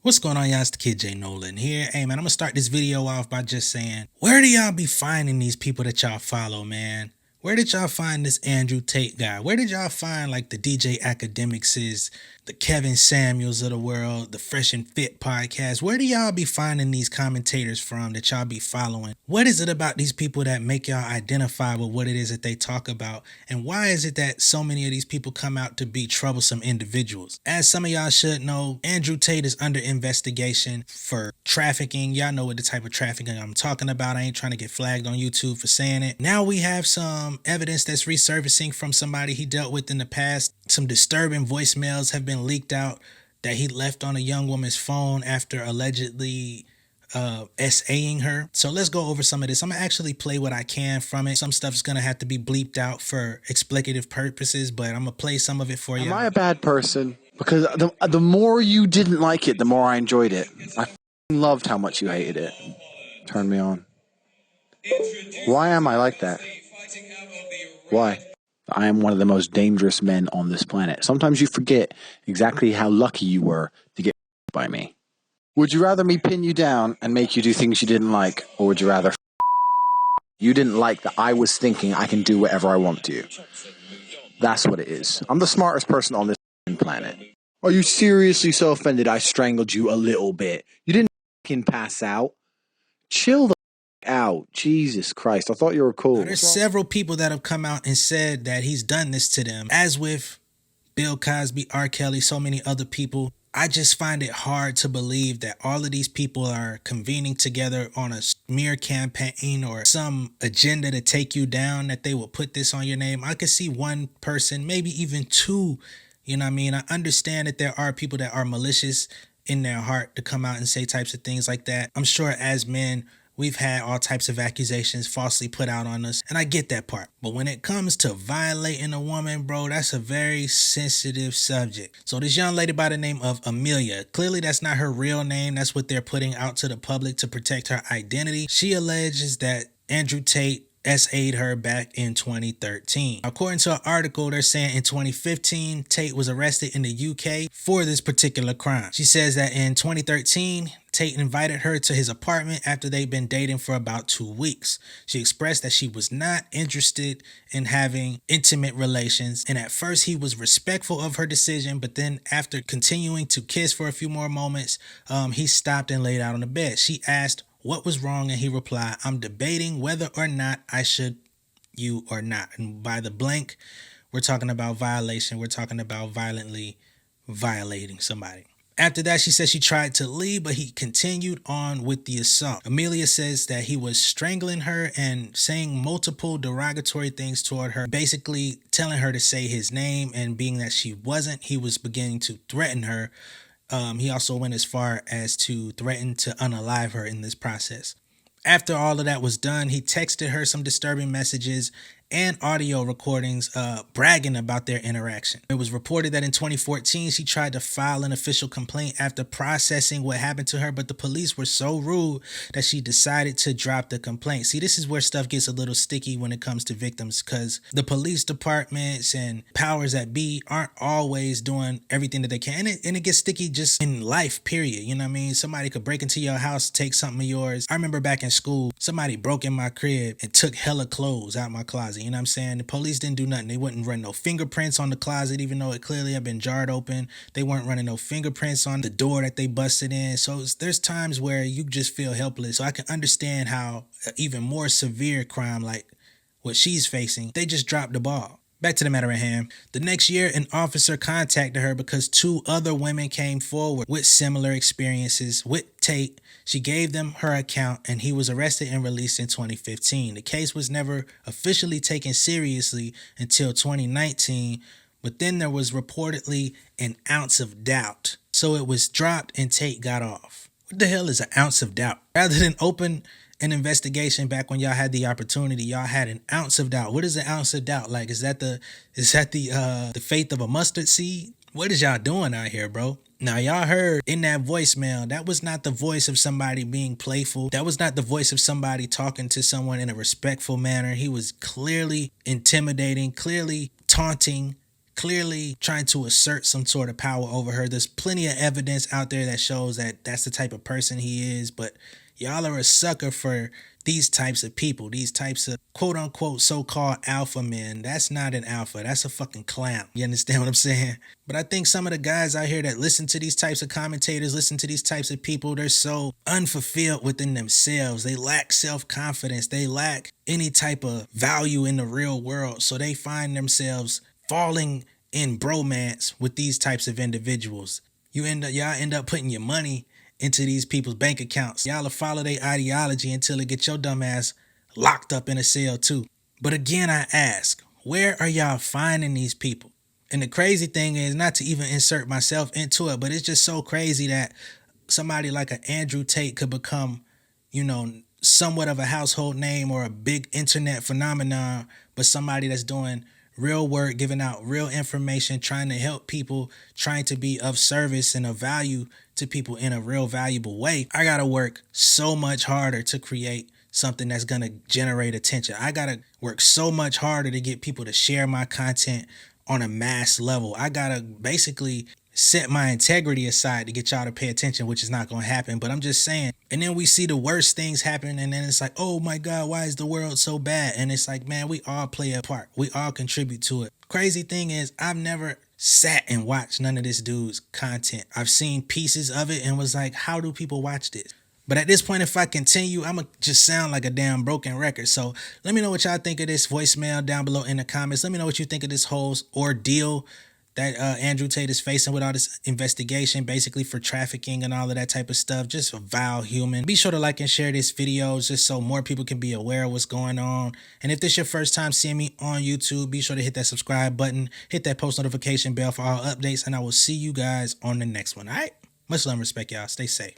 What's going on, y'all? It's the kid J Nolan here. Hey man, I'm gonna start this video off by just saying, where do y'all be finding these people that y'all follow, man? Where did y'all find this Andrew Tate guy? Where did y'all find like the DJ Academicses, the Kevin Samuels of the world, the Fresh and Fit podcast? Where do y'all be finding these commentators from that y'all be following? What is it about these people that make y'all identify with what it is that they talk about? And why is it that so many of these people come out to be troublesome individuals? As some of y'all should know, Andrew Tate is under investigation for trafficking. Y'all know what the type of trafficking I'm talking about. I ain't trying to get flagged on YouTube for saying it. Now we have some evidence that's resurfacing from somebody he dealt with in the past. Some disturbing voicemails have been leaked out that he left on a young woman's phone after allegedly SAing her. So let's go over some of this. I'm gonna actually play what I can from it. Some stuff's gonna have to be bleeped out for explicative purposes, but I'm gonna play some of it for you. Am I a bad person? Because the more you didn't like it, the more I enjoyed it. I loved how much you hated it. Turn me on. Why am I like that? Why? I am one of the most dangerous men on this planet. Sometimes you forget exactly how lucky you were to get by me. Would you rather me pin you down and make you do things you didn't like, or would you rather you didn't like that I was thinking I can do whatever I want to? That's what it is. I'm the smartest person on this planet. Are you seriously so offended I strangled you a little bit? You didn't fucking pass out. Chill the out. Jesus Christ. I thought you were cool. Now, there's several people that have come out and said that he's done this to them. As with Bill Cosby, R. Kelly, so many other people. I just find it hard to believe that all of these people are convening together on a smear campaign or some agenda to take you down, that they will put this on your name. I could see one person, maybe even two. You know what I mean? I understand that there are people that are malicious in their heart to come out and say types of things like that. I'm sure as men, we've had all types of accusations falsely put out on us, and I get that part. But when it comes to violating a woman, bro, that's a very sensitive subject. So this young lady by the name of Amelia, clearly that's not her real name. That's what they're putting out to the public to protect her identity. She alleges that Andrew Tate SA'd her back in 2013. According to an article, they're saying in 2015, Tate was arrested in the UK for this particular crime. She says that in 2013, Tate invited her to his apartment after they'd been dating for about 2 weeks. She expressed that she was not interested in having intimate relations, and at first he was respectful of her decision, but then after continuing to kiss for a few more moments, he stopped and laid out on the bed. She asked what was wrong, and he replied, "I'm debating whether or not I should you or not." And by the blank, we're talking about violation. We're talking about violently violating somebody. After that, she said she tried to leave, but he continued on with the assault. Amelia says that he was strangling her and saying multiple derogatory things toward her, basically telling her to say his name, and being that she wasn't, he was beginning to threaten her. He also went as far as to threaten to unalive her in this process. After all of that was done, he texted her some disturbing messages and audio recordings bragging about their interaction. It was reported that in 2014, she tried to file an official complaint after processing what happened to her, but the police were so rude that she decided to drop the complaint. See, this is where stuff gets a little sticky when it comes to victims, because the police departments and powers that be aren't always doing everything that they can. And it gets sticky just in life, period. You know what I mean? Somebody could break into your house, take something of yours. I remember back in school, somebody broke in my crib and took hella clothes out my closet. You know what I'm saying? The police didn't do nothing. They wouldn't run no fingerprints on the closet, even though it clearly had been jarred open. They weren't running no fingerprints on the door that they busted in. So there's times where you just feel helpless. So I can understand how even more severe crime like what she's facing, they just dropped the ball. Back to the matter at hand. The next year, an officer contacted her because 2 other women came forward with similar experiences with Tate. She gave them her account, and he was arrested and released in 2015. The case was never officially taken seriously until 2019, but then there was reportedly an ounce of doubt. So it was dropped and Tate got off. What the hell is an ounce of doubt? Rather than open an investigation back when y'all had the opportunity, y'all had an ounce of doubt. What is an ounce of doubt? Like, is that the faith of a mustard seed? What is y'all doing out here, bro? Now, y'all heard in that voicemail, that was not the voice of somebody being playful. That was not the voice of somebody talking to someone in a respectful manner. He was clearly intimidating, clearly taunting, clearly trying to assert some sort of power over her. There's plenty of evidence out there that shows that that's the type of person he is, but y'all are a sucker for these types of people, these types of quote unquote so-called alpha men. That's not an alpha. That's a fucking clown. You understand what I'm saying? But I think some of the guys out here that listen to these types of commentators, listen to these types of people, they're so unfulfilled within themselves. They lack self-confidence. They lack any type of value in the real world. So they find themselves falling in bromance with these types of individuals. Y'all end up putting your money into these people's bank accounts. Y'all will follow their ideology until it gets your dumb ass locked up in a cell too. But again, I ask, where are y'all finding these people? And the crazy thing is, not to even insert myself into it, but it's just so crazy that somebody like an Andrew Tate could become, somewhat of a household name or a big internet phenomenon, but somebody that's doing real work, giving out real information, trying to help people, trying to be of service and of value to people in a real valuable way. I gotta work so much harder to create something that's gonna generate attention. I gotta work so much harder to get people to share my content on a mass level. I gotta basically set my integrity aside to get y'all to pay attention, which is not going to happen. But I'm just saying. And then we see the worst things happen, and then it's like, oh my God, why is the world so bad? And it's like, man, we all play a part. We all contribute to it. Crazy thing is, I've never sat and watched none of this dude's content. I've seen pieces of it and was like, how do people watch this? But at this point, if I continue, I'm going to just sound like a damn broken record. So let me know what y'all think of this voicemail down below in the comments. Let me know what you think of this whole ordeal that Andrew Tate is facing with all this investigation, basically for trafficking and all of that type of stuff. Just a vile human. Be sure to like and share this video just so more people can be aware of what's going on. And if this is your first time seeing me on YouTube, be sure to hit that subscribe button, hit that post notification bell for all updates, and I will see you guys on the next one. All right? Much love and respect, y'all. Stay safe.